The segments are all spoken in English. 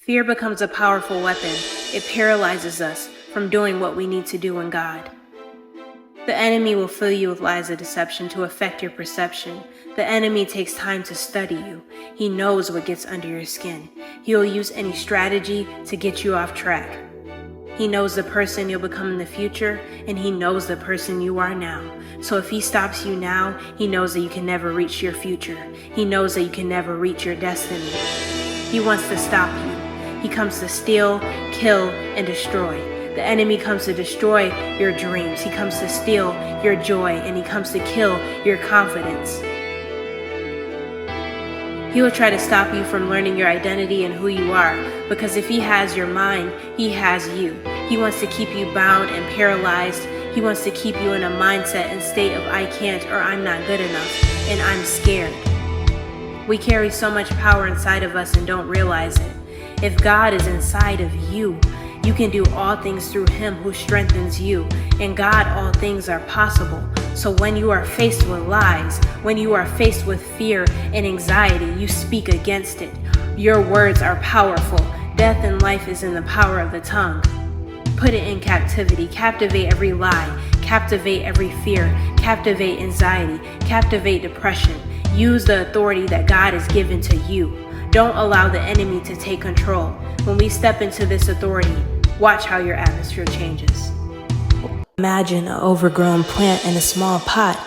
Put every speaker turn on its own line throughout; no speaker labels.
Fear becomes a powerful weapon. It paralyzes us from doing what we need to do in God. The enemy will fill you with lies of deception to affect your perception. The enemy takes time to study you. He knows what gets under your skin. He will use any strategy to get you off track. He knows the person you'll become in the future, and he knows the person you are now. So if he stops you now, he knows that you can never reach your future. He knows that you can never reach your destiny. He wants to stop you. He comes to steal, kill, and destroy. The enemy comes to destroy your dreams. He comes to steal your joy, and he comes to kill your confidence. He will try to stop you from learning your identity and who you are, because if he has your mind, he has you. He wants to keep you bound and paralyzed. He wants to keep you in a mindset and state of I can't, or I'm not good enough, and I'm scared. We carry so much power inside of us and don't realize it. If God is inside of you, you can do all things through him who strengthens you. In God, all things are possible. So when you are faced with lies, when you are faced with fear and anxiety, you speak against it. Your words are powerful. Death and life is in the power of the tongue. Put it in captivity. Captivate every lie. Captivate every fear. Captivate anxiety. Captivate depression. Use the authority that God has given to you. Don't allow the enemy to take control. When we step into this authority, watch how your atmosphere changes. Imagine an overgrown plant in a small pot.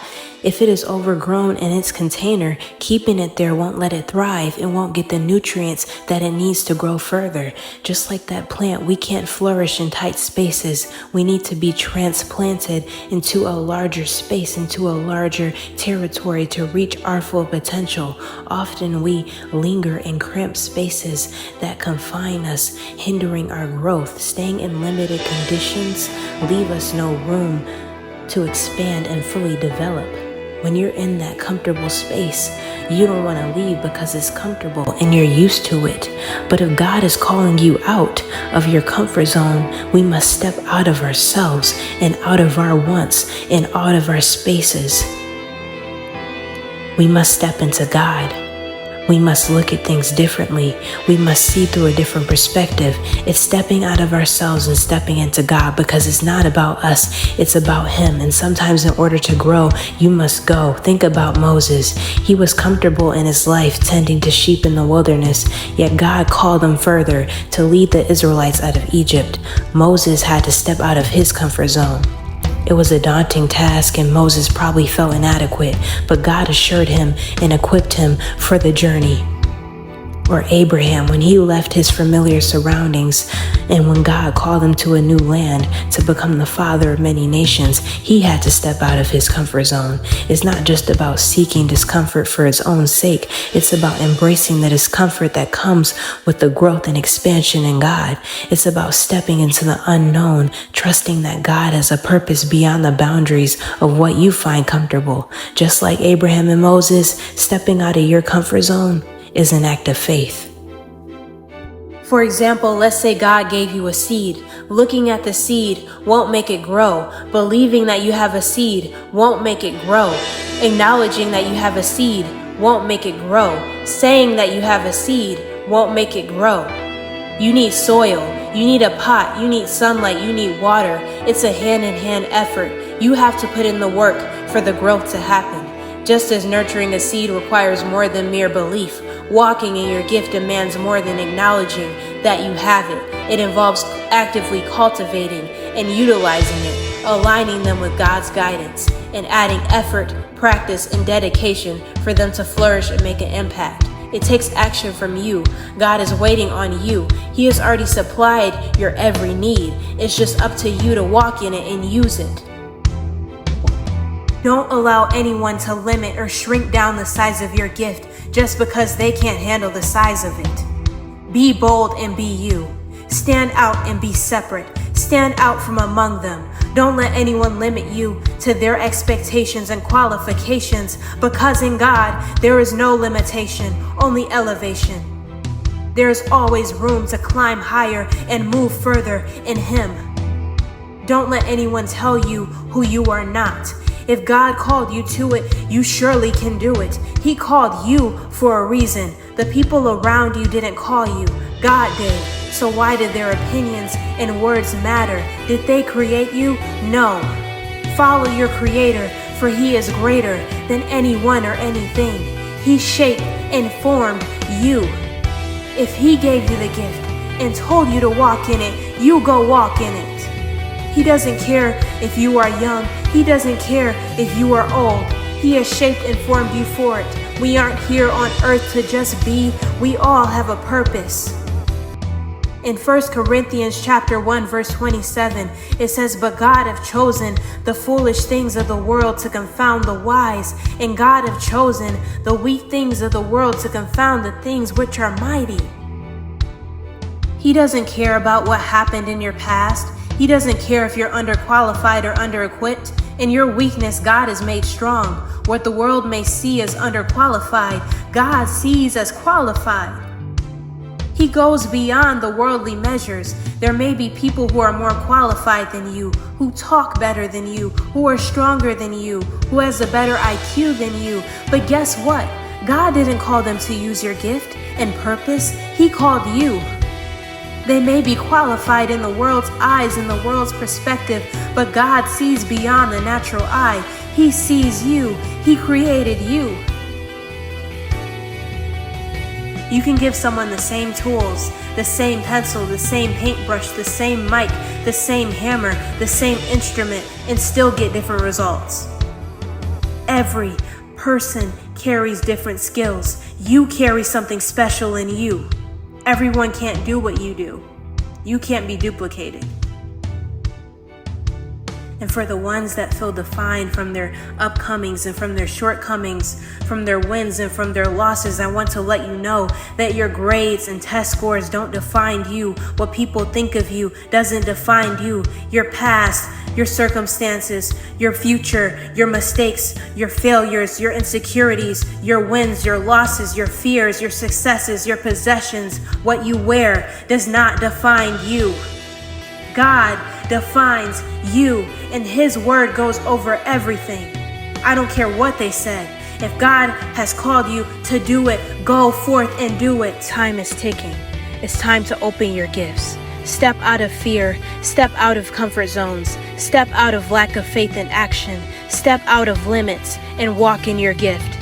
If it is overgrown in its container, keeping it there won't let it thrive. It won't get the nutrients that it needs to grow further. Just like that plant, we can't flourish in tight spaces. We need to be transplanted into a larger space, into a larger territory to reach our full potential. Often we linger in cramped spaces that confine us, hindering our growth. Staying in limited conditions leave us no room to expand and fully develop. When you're in that comfortable space, you don't want to leave because it's comfortable and you're used to it. But if God is calling you out of your comfort zone, we must step out of ourselves and out of our wants and out of our spaces. We must step into God. We must look at things differently. We must see through a different perspective. It's stepping out of ourselves and stepping into God, because it's not about us, it's about him. And sometimes in order to grow, you must go. Think about Moses. He was comfortable in his life tending to sheep in the wilderness, yet God called him further to lead the Israelites out of Egypt. Moses had to step out of his comfort zone. It was a daunting task, and Moses probably felt inadequate, but God assured him and equipped him for the journey. Or Abraham, when he left his familiar surroundings and when God called him to a new land to become the father of many nations, he had to step out of his comfort zone. It's not just about seeking discomfort for its own sake. It's about embracing the discomfort that comes with the growth and expansion in God. It's about stepping into the unknown, trusting that God has a purpose beyond the boundaries of what you find comfortable. Just like Abraham and Moses, stepping out of your comfort zone is an act of faith. For example, let's say God gave you a seed. Looking at the seed won't make it grow. Believing that you have a seed won't make it grow. Acknowledging that you have a seed won't make it grow. Saying that you have a seed won't make it grow. You need soil. You need a pot. You need sunlight. You need water. It's a hand-in-hand effort. You have to put in the work for the growth to happen. Just as nurturing a seed requires more than mere belief, walking in your gift demands more than acknowledging that you have it. It involves actively cultivating and utilizing it, aligning them with God's guidance, and adding effort, practice, and dedication for them to flourish and make an impact. It takes action from you. God is waiting on you. He has already supplied your every need. It's just up to you to walk in it and use it. Don't allow anyone to limit or shrink down the size of your gift just because they can't handle the size of it. Be bold and be you. Stand out and be separate. Stand out from among them. Don't let anyone limit you to their expectations and qualifications, because in God there is no limitation, only elevation. There is always room to climb higher and move further in Him. Don't let anyone tell you who you are not. If God called you to it, you surely can do it. He called you for a reason. The people around you didn't call you. God did. So why did their opinions and words matter? Did they create you? No. Follow your Creator, for He is greater than anyone or anything. He shaped and formed you. If He gave you the gift and told you to walk in it, you go walk in it. He doesn't care if you are young. He doesn't care if you are old. He has shaped and formed you for it. We aren't here on earth to just be. We all have a purpose. In 1 Corinthians chapter 1, verse 27, it says, "But God hath chosen the foolish things of the world to confound the wise, and God hath chosen the weak things of the world to confound the things which are mighty." He doesn't care about what happened in your past. He doesn't care if you're underqualified or under-equipped. In your weakness, God is made strong. What the world may see as underqualified, God sees as qualified. He goes beyond the worldly measures. There may be people who are more qualified than you, who talk better than you, who are stronger than you, who has a better IQ than you. But guess what? God didn't call them to use your gift and purpose. He called you. They may be qualified in the world's eyes, in the world's perspective, but God sees beyond the natural eye. He sees you. He created you. You can give someone the same tools, the same pencil, the same paintbrush, the same mic, the same hammer, the same instrument, and still get different results. Every person carries different skills. You carry something special in you. Everyone can't do what you do. You can't be duplicated. And for the ones that feel defined from their upcomings and from their shortcomings, from their wins and from their losses, I want to let you know that your grades and test scores don't define you. What people think of you doesn't define you. Your past, your circumstances, your future, your mistakes, your failures, your insecurities, your wins, your losses, your fears, your successes, your possessions, what you wear does not define you. God defines you, and His word goes over everything. I don't care what they said. If God has called you to do it, go forth and do it. Time is ticking. It's time to open your gifts. Step out of fear. Step out of comfort zones. Step out of lack of faith in action. Step out of limits and walk in your gift.